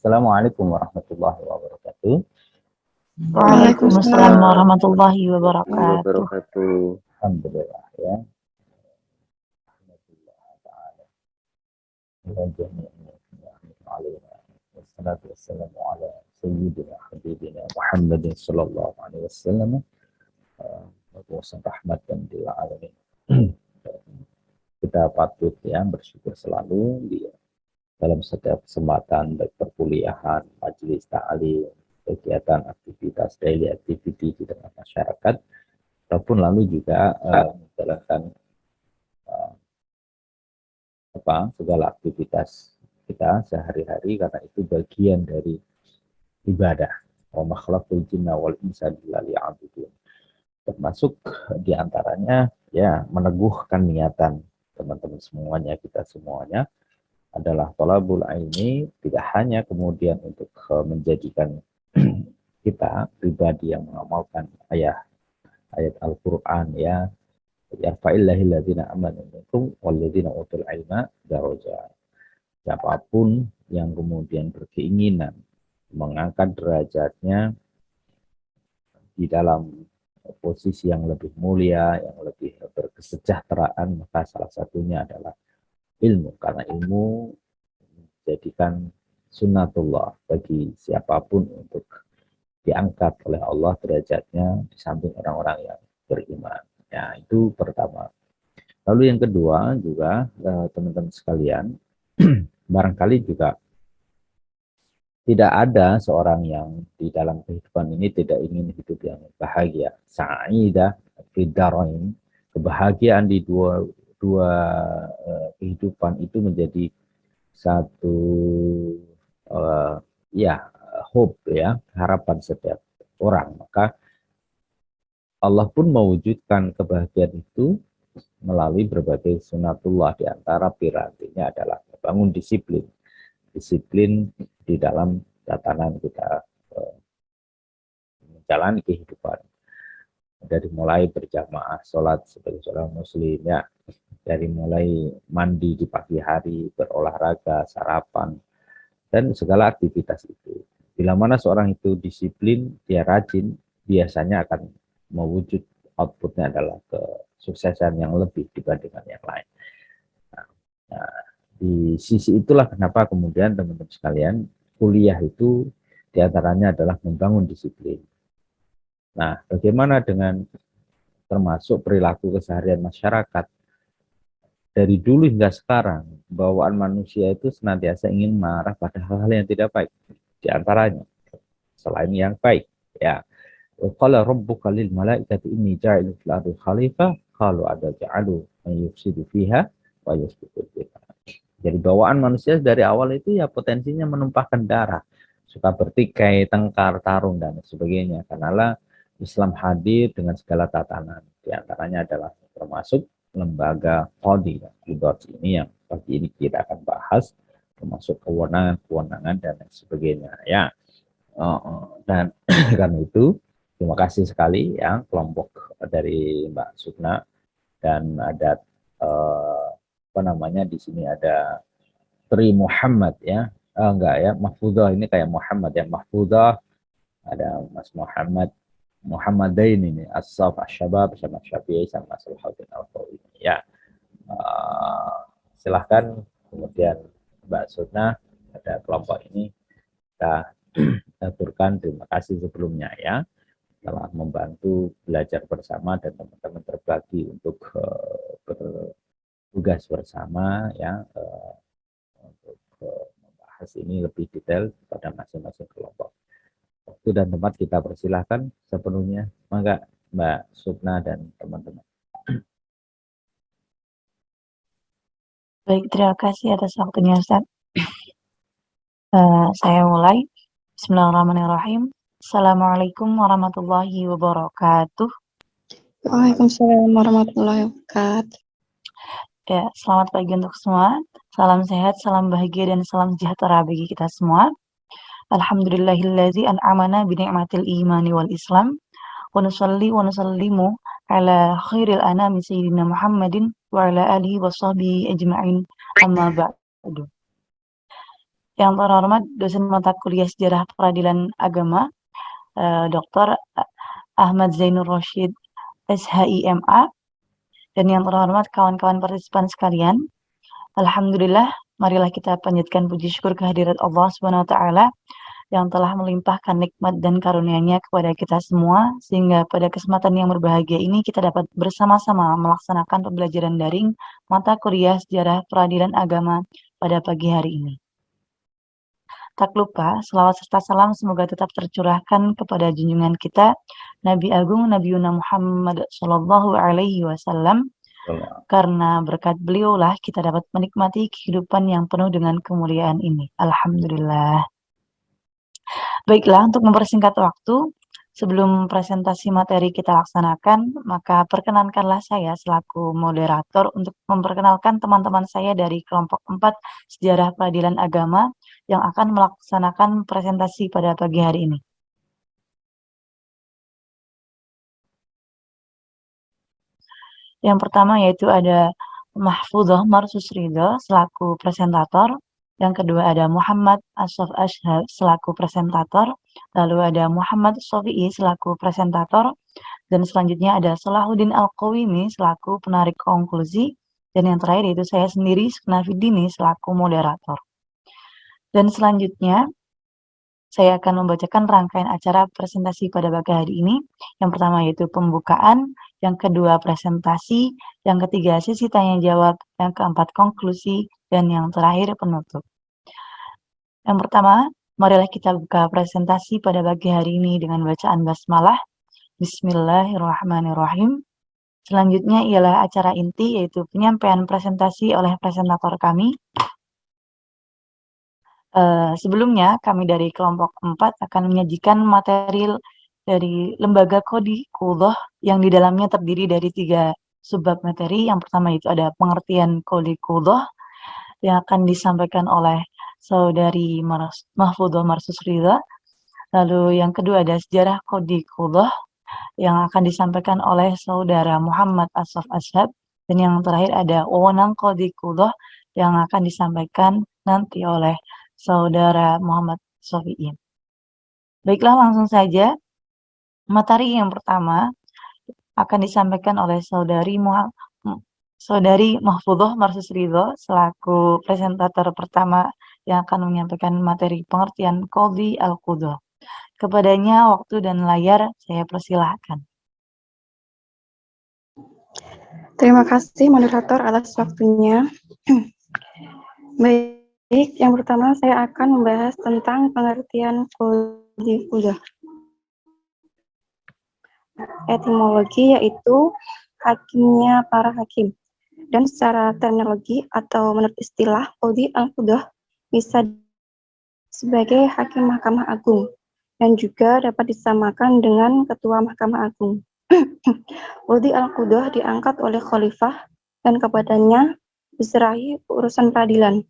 Assalamualaikum warahmatullahi wabarakatuh. Waalaikumsalam warahmatullahi wabarakatuh. Alhamdulillah ya. Wassalatu wassalamu ala sayyidina habibina Muhammadin sallallahu alaihi wasallam wa rahmatan lil alamin. Kita patut ya bersyukur selalu dalam setiap kesempatan, baik perkuliahan, majelis ta'lim, kegiatan, aktivitas, daily activity di tengah masyarakat, ataupun lalu juga menjalankan segala aktivitas kita sehari-hari, karena itu bagian dari ibadah. Wa ma khalaqtul jinna wal insa illa liya'budun. Termasuk diantaranya ya meneguhkan niatan teman-teman semuanya, kita semuanya adalah thalabul ilmi, tidak hanya kemudian untuk menjadikan kita pribadi yang mengamalkan ayat Al-Qur'an ya yarfa'illahil ladzina amanu minkum wal ladzina utul ilma darajat. Siapapun yang kemudian berkeinginan mengangkat derajatnya di dalam posisi yang lebih mulia, yang lebih berkesejahteraan, maka salah satunya adalah ilmu, karena ilmu menjadikan sunnatullah bagi siapapun untuk diangkat oleh Allah derajatnya di samping orang-orang yang beriman. Ya, itu pertama. Lalu yang kedua juga teman-teman sekalian, barangkali juga tidak ada seorang yang di dalam kehidupan ini tidak ingin hidup yang bahagia. Sa'idah fid-dharain, kebahagiaan di dua kehidupan itu menjadi satu hope ya, harapan setiap orang. Maka Allah pun mewujudkan kebahagiaan itu melalui berbagai sunatullah, di antara pirantinya adalah membangun disiplin di dalam tatanan kita menjalani kehidupan, dari mulai berjamaah sholat sebagai seorang muslim ya, dari mulai mandi di pagi hari, berolahraga, sarapan, dan segala aktivitas itu. Bila mana seorang itu disiplin, dia rajin, biasanya akan mewujud outputnya adalah kesuksesan yang lebih dibandingkan yang lain. Nah, di sisi itulah kenapa kemudian teman-teman sekalian, kuliah itu diantaranya adalah membangun disiplin. Nah, bagaimana dengan termasuk perilaku keseharian masyarakat? Dari dulu hingga sekarang, bawaan manusia itu senantiasa ingin marah pada hal-hal yang tidak baik. Di antaranya, selain yang baik, ya. Qala rabbuka lil malaikati inni ja'ilun fil ardi khalifah qalu ataj'alu man yufsidu fiha wa yasfiku dimaa. Jadi bawaan manusia dari awal itu ya potensinya menumpahkan darah, suka bertikai, tengkar, tarung dan sebagainya. Karena Islam hadir dengan segala tatanan. Di antaranya adalah termasuk lembaga Qadi ini yang pagi ini kita akan bahas, termasuk kewenangan dan sebagainya ya. Dan karena itu terima kasih sekali ya kelompok dari Mbak Sukna, dan ada di sini ada Tri Muhammad ya. Enggak ya, Mahfudah ini kayak Muhammad ya, Mahfudah, ada Mas Muhammadain ini, As-Saf, Asy-Syabab, sama Syafi'i, sama Salahuddin Al-Qawi ya. Silahkan kemudian Mbak Sukna, ada kelompok ini kita aturkan terima kasih sebelumnya ya, telah membantu belajar bersama dan teman-teman terbagi untuk bertugas bersama ya, untuk membahas ini lebih detail pada masing-masing kelompok. Waktu dan tempat kita persilahkan sepenuhnya. Maka Mbak Sukna dan teman-teman. Baik, terima kasih atas waktunya Ustaz. Saya mulai. Bismillahirrahmanirrahim. Assalamualaikum warahmatullahi wabarakatuh. Waalaikumsalam warahmatullahi wabarakatuh. Ya, selamat pagi untuk semua. Salam sehat, salam bahagia, dan salam sejahtera bagi kita semua. Alhamdulillahilladzi an'amana bini'matil imani wal islam. Wa nusalli wa nusallimu ala khairil anami sayyidina Muhammadin wa ala alihi wa sahbihi ajma'in, amma ba'du. Yang terhormat dosen mata kuliah Sejarah Peradilan Agama, Dr. Ahmad Zainur Roshid, SHIMA, dan yang terhormat kawan-kawan partisipan sekalian. Alhamdulillah, marilah kita panjatkan puji syukur kehadirat Allah Subhanahu wa taala yang telah melimpahkan nikmat dan karunia-Nya kepada kita semua, sehingga pada kesempatan yang berbahagia ini kita dapat bersama-sama melaksanakan pembelajaran daring mata kuliah Sejarah Peradilan Agama pada pagi hari ini. Tak lupa, selawat serta salam semoga tetap tercurahkan kepada junjungan kita, Nabi Agung Nabi Muhammad Sallallahu Alaihi Wasallam, karena berkat beliaulah kita dapat menikmati kehidupan yang penuh dengan kemuliaan ini. Alhamdulillah. Baiklah, untuk mempersingkat waktu, sebelum presentasi materi kita laksanakan, maka perkenankanlah saya selaku moderator untuk memperkenalkan teman-teman saya dari kelompok 4 Sejarah Peradilan Agama yang akan melaksanakan presentasi pada pagi hari ini. Yang pertama yaitu ada Mahfudzoh Marsus Ridho selaku presentator. Yang kedua ada Muhammad Ashraf Ashhab selaku presentator. Lalu ada Muhammad Sofi'i selaku presentator. Dan selanjutnya ada Salahuddin Al-Qawimi selaku penarik konklusi. Dan yang terakhir yaitu saya sendiri, Sukna Fiddini, selaku moderator. Dan selanjutnya saya akan membacakan rangkaian acara presentasi pada pagi hari ini. Yang pertama yaitu pembukaan, yang kedua presentasi, yang ketiga sesi tanya jawab, yang keempat konklusi, dan yang terakhir penutup. Yang pertama, marilah kita buka presentasi pada pagi hari ini dengan bacaan basmalah. Bismillahirrahmanirrahim. Selanjutnya ialah acara inti, yaitu penyampaian presentasi oleh presentator kami. Sebelumnya, kami dari kelompok 4 akan menyajikan materi dari Lembaga Kodi Qudhoh yang di dalamnya terdiri dari 3 subbab materi. Yang pertama itu ada pengertian Kodi Qudhoh yang akan disampaikan oleh Saudari Mahfudzoh Marsus Ridho. Lalu yang kedua ada sejarah Kodi Qudhoh yang akan disampaikan oleh Saudara Muhammad Ashraf Ashhab. Dan yang terakhir ada wewenang Kodi Qudhoh yang akan disampaikan nanti oleh Saudara Muhammad Sofi'i. Baiklah, langsung saja. Materi yang pertama akan disampaikan oleh Saudari Mahfudzoh Marsus Ridho selaku presentator pertama yang akan menyampaikan materi pengertian Qadhi Al-Qudhoh. Kepadanya waktu dan layar saya persilahkan. Terima kasih moderator atas waktunya. Baik, yang pertama saya akan membahas tentang pengertian Qadhi Qudhoh. Etimologi yaitu hakimnya para hakim. Dan secara terminologi atau menurut istilah, Qadhi Al-Qudhoh bisa sebagai hakim Mahkamah Agung dan juga dapat disamakan dengan ketua Mahkamah Agung. Qadhi Al-Qudhoh diangkat oleh khalifah dan kepadanya diserahi urusan peradilan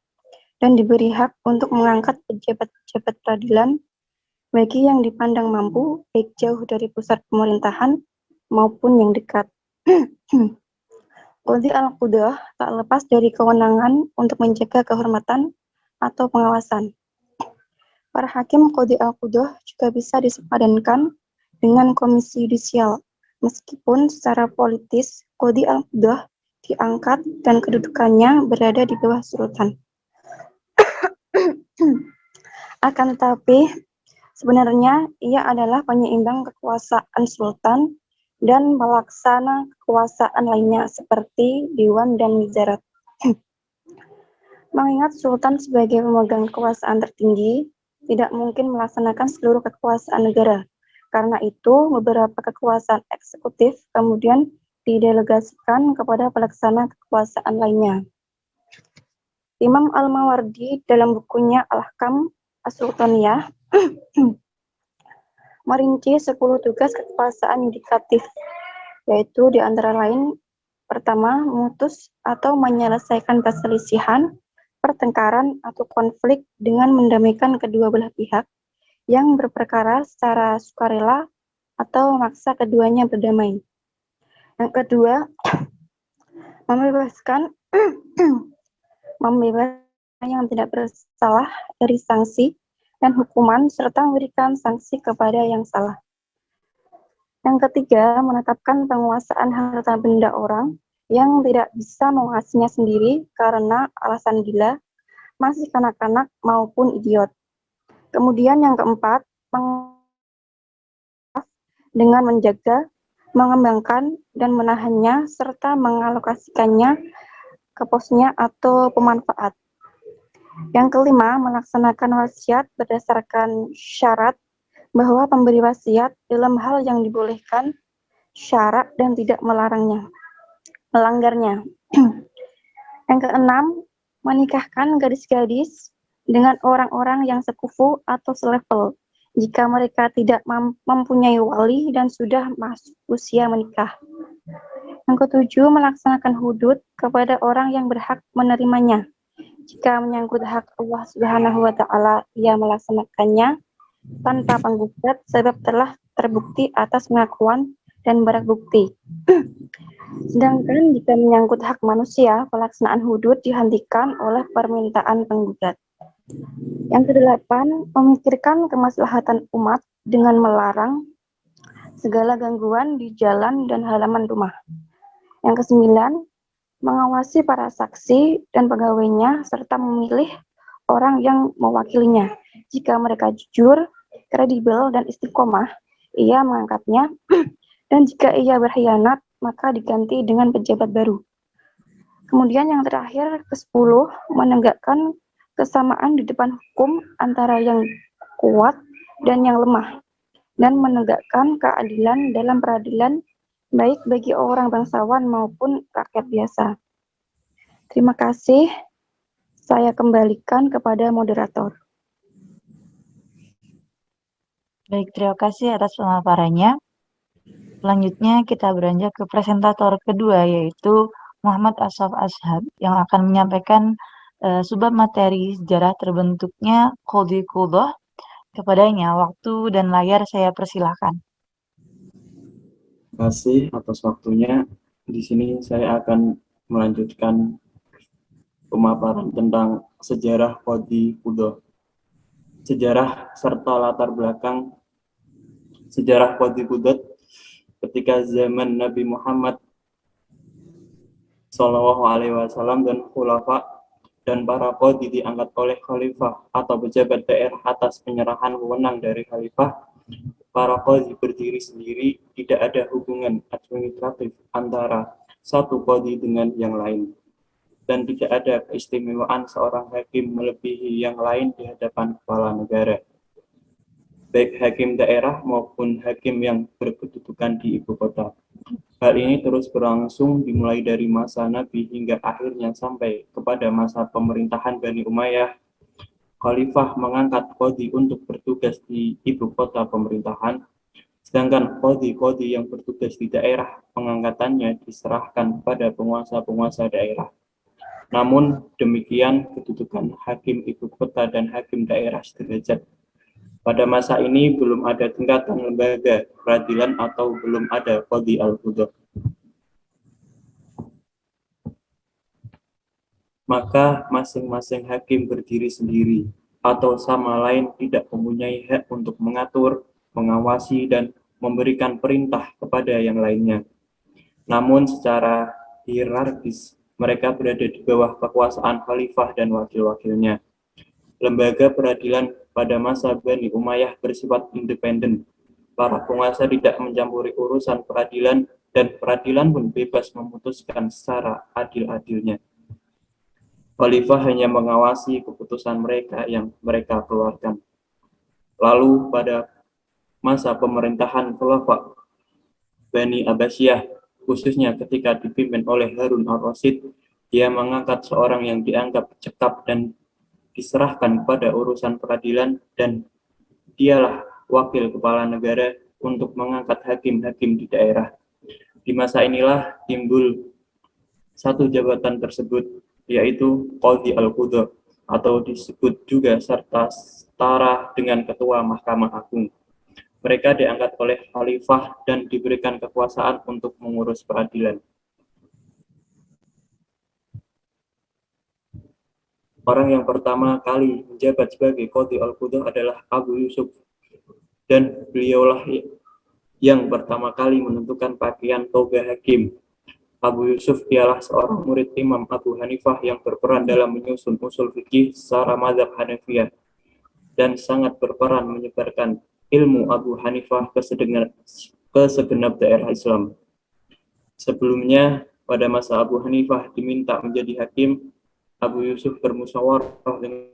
dan diberi hak untuk mengangkat pejabat-pejabat peradilan bagi yang dipandang mampu, baik jauh dari pusat pemerintahan maupun yang dekat. Qadhi Al-Qudhoh tak lepas dari kewenangan untuk menjaga kehormatan atau pengawasan. Para hakim Qadhi Al-Qudhoh juga bisa disepadankan dengan komisi yudisial, meskipun secara politis Qadhi Al-Qudhoh diangkat dan kedudukannya berada di bawah sultan. Akan tetapi, sebenarnya ia adalah penyeimbang kekuasaan sultan dan pelaksana kekuasaan lainnya seperti Dewan dan Wizarat. Mengingat sultan sebagai pemegang kekuasaan tertinggi, tidak mungkin melaksanakan seluruh kekuasaan negara. Karena itu, beberapa kekuasaan eksekutif kemudian didelegasikan kepada pelaksana kekuasaan lainnya. Imam Al-Mawardi dalam bukunya Al-Ahkam As-Sultaniyah merinci 10 tugas kekuasaan yudikatif, yaitu di antara lain, pertama, memutus atau menyelesaikan perselisihan, pertengkaran, atau konflik dengan mendamaikan kedua belah pihak yang berperkara secara sukarela atau memaksa keduanya berdamai. Yang kedua, membebaskan yang tidak bersalah dari sanksi dan hukuman serta memberikan sanksi kepada yang salah. Yang ketiga, menetapkan penguasaan harta benda orang yang tidak bisa menguasainya sendiri karena alasan gila, masih kanak-kanak maupun idiot. Kemudian yang keempat, dengan menjaga, mengembangkan, dan menahannya, serta mengalokasikannya ke posnya atau pemanfaat. Yang kelima, melaksanakan wasiat berdasarkan syarat bahwa pemberi wasiat dalam hal yang dibolehkan syarat dan tidak melanggarnya. Yang keenam, menikahkan gadis-gadis dengan orang-orang yang sekufu atau selevel jika mereka tidak mempunyai wali dan sudah masuk usia menikah. Yang ketujuh, melaksanakan hudud kepada orang yang berhak menerimanya. Jika menyangkut hak Allah Subhanahu wa Ta'ala, ia melaksanakannya tanpa penggugat sebab telah terbukti atas pengakuan dan barang bukti. Sedangkan jika menyangkut hak manusia, pelaksanaan hudud dihentikan oleh permintaan penggugat. Yang kedelapan, memikirkan kemaslahatan umat dengan melarang segala gangguan di jalan dan halaman rumah. Yang kesembilan, mengawasi para saksi dan pegawainya serta memilih orang yang mewakilinya. Jika mereka jujur, kredibel, dan istiqomah, ia mengangkatnya, dan jika ia berkhianat, maka diganti dengan pejabat baru. Kemudian yang terakhir, ke-10, menegakkan kesamaan di depan hukum antara yang kuat dan yang lemah, dan menegakkan keadilan dalam peradilan, baik bagi orang bangsawan maupun rakyat biasa. Terima kasih. Saya kembalikan kepada moderator. Baik, terima kasih atas pemaparannya. Selanjutnya kita beranjak ke presentator kedua, yaitu Muhammad Ashraf Ashab, yang akan menyampaikan subbab materi sejarah terbentuknya Qadhi Qudah. Kepadanya, waktu dan layar saya persilahkan. Terima kasih atas waktunya. Di sini saya akan melanjutkan pemaparan tentang sejarah Qadhi Qudah. Sejarah serta latar belakang sejarah Qadhi Qudah ketika zaman Nabi Muhammad SAW dan khulafa dan para qadhi diangkat oleh khalifah atau pejabat daerah atas penyerahan wewenang dari khalifah. Para qadhi berdiri sendiri, tidak ada hubungan administratif antara satu qadhi dengan yang lain, dan tidak ada keistimewaan seorang hakim melebihi yang lain di hadapan kepala negara, baik hakim daerah maupun hakim yang berkedudukan di ibu kota. Hal ini terus berlangsung dimulai dari masa Nabi hingga akhirnya sampai kepada masa pemerintahan Bani Umayyah. Khalifah mengangkat qadhi untuk bertugas di ibu kota pemerintahan, sedangkan qadhi-qadhi yang bertugas di daerah pengangkatannya diserahkan pada penguasa-penguasa daerah. Namun demikian, kedudukan hakim ibu kota dan hakim daerah sederajat. Pada masa ini belum ada tingkatan lembaga peradilan atau belum ada Qadhi al-Qudah. Maka masing-masing hakim berdiri sendiri atau sama lain tidak mempunyai hak untuk mengatur, mengawasi, dan memberikan perintah kepada yang lainnya. Namun secara hierarkis, mereka berada di bawah kekuasaan khalifah dan wakil-wakilnya. Lembaga peradilan pada masa Bani Umayyah bersifat independen. Para penguasa tidak mencampuri urusan peradilan dan peradilan pun bebas memutuskan secara adil-adilnya. Khalifah hanya mengawasi keputusan mereka yang mereka keluarkan. Lalu pada masa pemerintahan Khalifah Bani Abbasiyah, khususnya ketika dipimpin oleh Harun al-Rasyid, dia mengangkat seorang yang dianggap cekap dan diserahkan pada urusan peradilan, dan dialah wakil kepala negara untuk mengangkat hakim-hakim di daerah. Di masa inilah timbul satu jabatan tersebut, yaitu Qadhi al-Qudah, atau disebut juga serta setara dengan Ketua Mahkamah Agung. Mereka diangkat oleh khalifah dan diberikan kekuasaan untuk mengurus peradilan. Orang yang pertama kali menjabat sebagai Qadhi Al-Qudah adalah Abu Yusuf, dan beliaulah yang pertama kali menentukan pakaian toga hakim. Abu Yusuf ialah seorang murid Imam Abu Hanifah yang berperan dalam menyusun usul fikih secara mazhab Hanafiyah dan sangat berperan menyebarkan ilmu Abu Hanifah ke segenap daerah Islam. Sebelumnya, pada masa Abu Hanifah diminta menjadi hakim, Abu Yusuf bermusyawarah dengan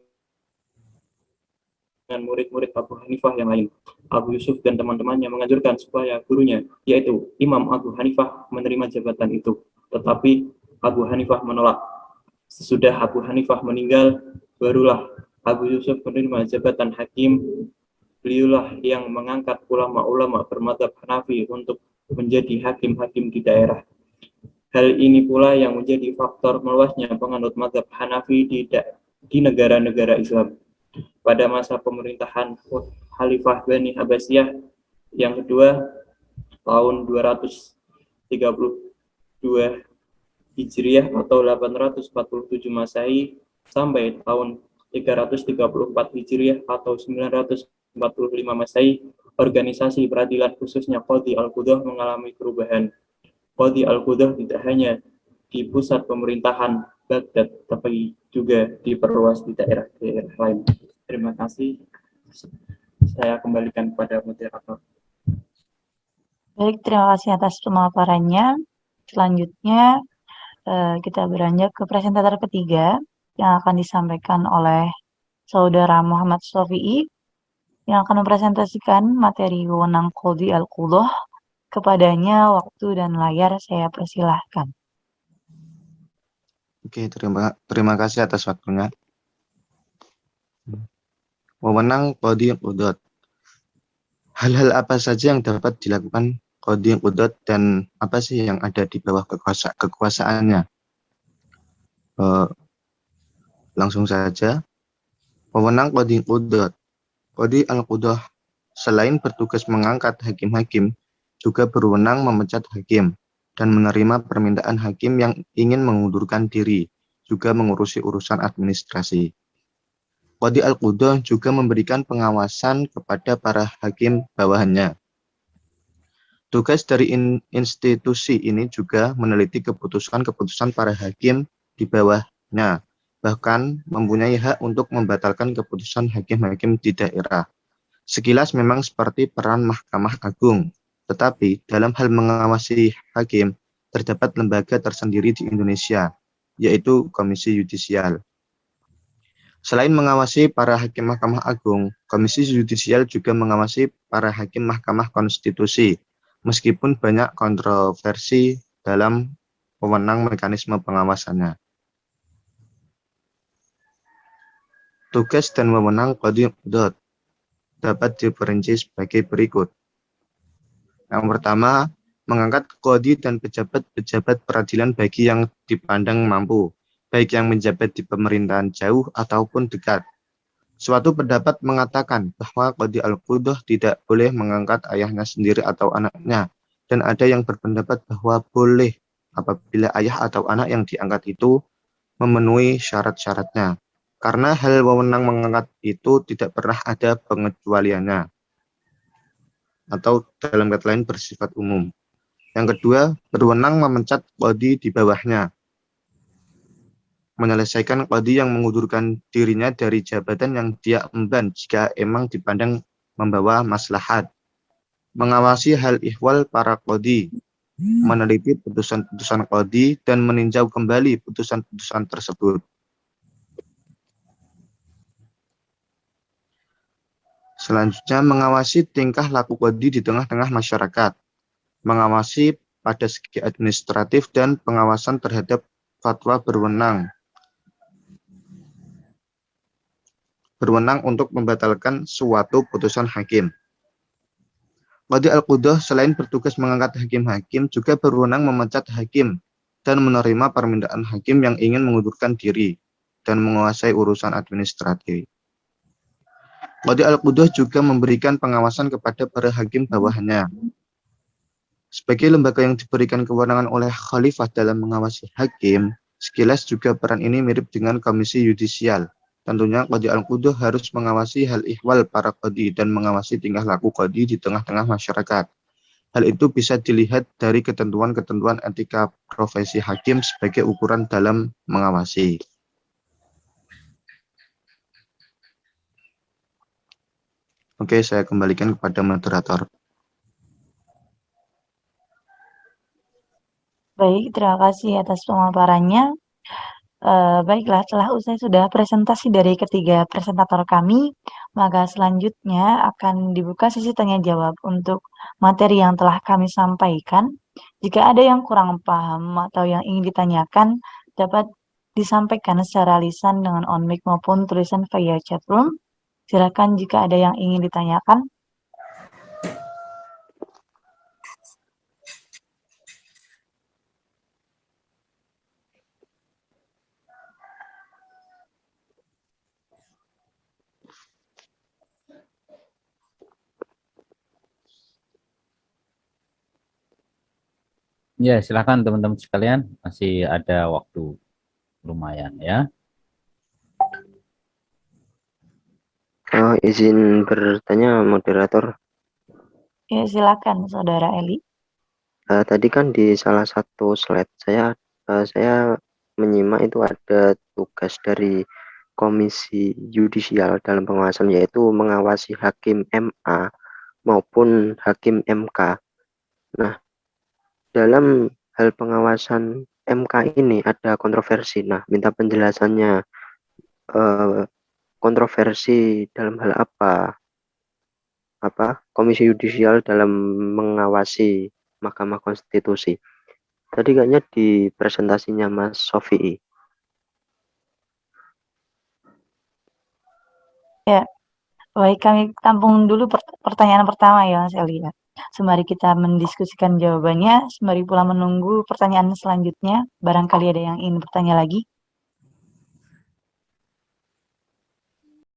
murid-murid Abu Hanifah yang lain. Abu Yusuf dan teman-temannya menganjurkan supaya gurunya, yaitu Imam Abu Hanifah, menerima jabatan itu. Tetapi Abu Hanifah menolak. Sesudah Abu Hanifah meninggal, barulah Abu Yusuf menerima jabatan hakim. Beliaulah yang mengangkat ulama-ulama bermadzhab Hanafi untuk menjadi hakim-hakim di daerah. Hal ini pula yang menjadi faktor meluasnya penganut mazhab Hanafi di negara-negara Islam. Pada masa pemerintahan Khalifah Bani Abbasiyah yang kedua, tahun 232 Hijriah atau 847 Masehi sampai tahun 334 Hijriah atau 945 Masehi, organisasi peradilan khususnya Qadhi Al-Qudah mengalami perubahan. Qadhi Al-Qudah tidak hanya di pusat pemerintahan Baghdad, tapi juga diperluas di daerah-daerah lain. Terima kasih. Saya kembalikan kepada moderator. Baik, terima kasih atas pemaparannya. Selanjutnya, kita beranjak ke presentator ketiga yang akan disampaikan oleh Saudara Muhammad Shafi'i yang akan mempresentasikan materi wewenang Qadhi Al-Qudah. Kepadanya waktu dan layar saya persilahkan. Oke, terima kasih atas waktunya. Wewenang Qadhi Al-Qudah. Hal-hal apa saja yang dapat dilakukan Qadhi Al-Qudah dan apa sih yang ada di bawah kekuasaannya? Langsung saja. Wewenang Qadhi Al-Qudah. Qadhi Al-Qudah selain bertugas mengangkat hakim-hakim, juga berwenang memecat hakim dan menerima permintaan hakim yang ingin mengundurkan diri, juga mengurusi urusan administrasi. Qadhi Al-Qudah juga memberikan pengawasan kepada para hakim bawahannya. Tugas dari institusi ini juga meneliti keputusan-keputusan para hakim di bawahnya, bahkan mempunyai hak untuk membatalkan keputusan hakim-hakim di daerah. Sekilas memang seperti peran Mahkamah Agung, tetapi dalam hal mengawasi hakim, terdapat lembaga tersendiri di Indonesia, yaitu Komisi Yudisial. Selain mengawasi para hakim Mahkamah Agung, Komisi Yudisial juga mengawasi para hakim Mahkamah Konstitusi, meskipun banyak kontroversi dalam wewenang mekanisme pengawasannya. Tugas dan wewenang Qadhi Al-Qudah dapat diperinci sebagai berikut. Yang pertama, mengangkat qadhi dan pejabat-pejabat peradilan bagi yang dipandang mampu, baik yang menjabat di pemerintahan jauh ataupun dekat. Suatu pendapat mengatakan bahwa Qadhi Al-Qudah tidak boleh mengangkat ayahnya sendiri atau anaknya, dan ada yang berpendapat bahwa boleh apabila ayah atau anak yang diangkat itu memenuhi syarat-syaratnya. Karena hal wewenang mengangkat itu tidak pernah ada pengecualiannya, atau dalam kata lain bersifat umum. Yang kedua, berwenang memecat qadhi di bawahnya, menyelesaikan qadhi yang mengundurkan dirinya dari jabatan yang dia emban jika emang dipandang membawa maslahat, mengawasi hal ihwal para qadhi, meneliti putusan-putusan qadhi dan meninjau kembali putusan-putusan tersebut. Selanjutnya, mengawasi tingkah laku qadhi di tengah-tengah masyarakat, mengawasi pada segi administratif dan pengawasan terhadap fatwa berwenang untuk membatalkan suatu putusan hakim. Qadhi Al-Qudah selain bertugas mengangkat hakim-hakim, juga berwenang memecat hakim dan menerima permintaan hakim yang ingin mengundurkan diri dan menguasai urusan administratif. Qadhi Al-Qudah juga memberikan pengawasan kepada para hakim bawahannya. Sebagai lembaga yang diberikan kewenangan oleh khalifah dalam mengawasi hakim, Sekilas juga peran ini mirip dengan komisi yudisial. Tentunya Qadhi Al-Qudah harus mengawasi hal ihwal para qadhi dan mengawasi tingkah laku qadhi di tengah-tengah masyarakat. Hal itu bisa dilihat dari ketentuan-ketentuan etika profesi hakim sebagai ukuran dalam mengawasi. Oke, saya kembalikan kepada moderator. Baik, terima kasih atas pemaparannya. Baiklah, setelah usai sudah presentasi dari ketiga presentator kami, maka selanjutnya akan dibuka sesi tanya jawab untuk materi yang telah kami sampaikan. Jika ada yang kurang paham atau yang ingin ditanyakan, dapat disampaikan secara lisan dengan on mic maupun tulisan via chat room. Silakan jika ada yang ingin ditanyakan. Ya, silakan teman-teman sekalian, masih ada waktu lumayan ya. Izin bertanya moderator. Ya, silakan Saudara Eli. Tadi kan di salah satu slide saya menyimak itu ada tugas dari Komisi Yudisial dalam pengawasan, yaitu mengawasi hakim MA maupun hakim MK. Nah, dalam hal pengawasan MK ini ada kontroversi. Nah, minta penjelasannya, kontroversi dalam hal apa Komisi Yudisial dalam mengawasi Mahkamah Konstitusi. Tadi kayaknya di presentasinya Mas Sofi. Ya, baik, kami tampung dulu pertanyaan pertama ya Mas Eli. Sembari kita mendiskusikan jawabannya, sembari pula menunggu pertanyaan selanjutnya, barangkali ada yang ingin bertanya lagi.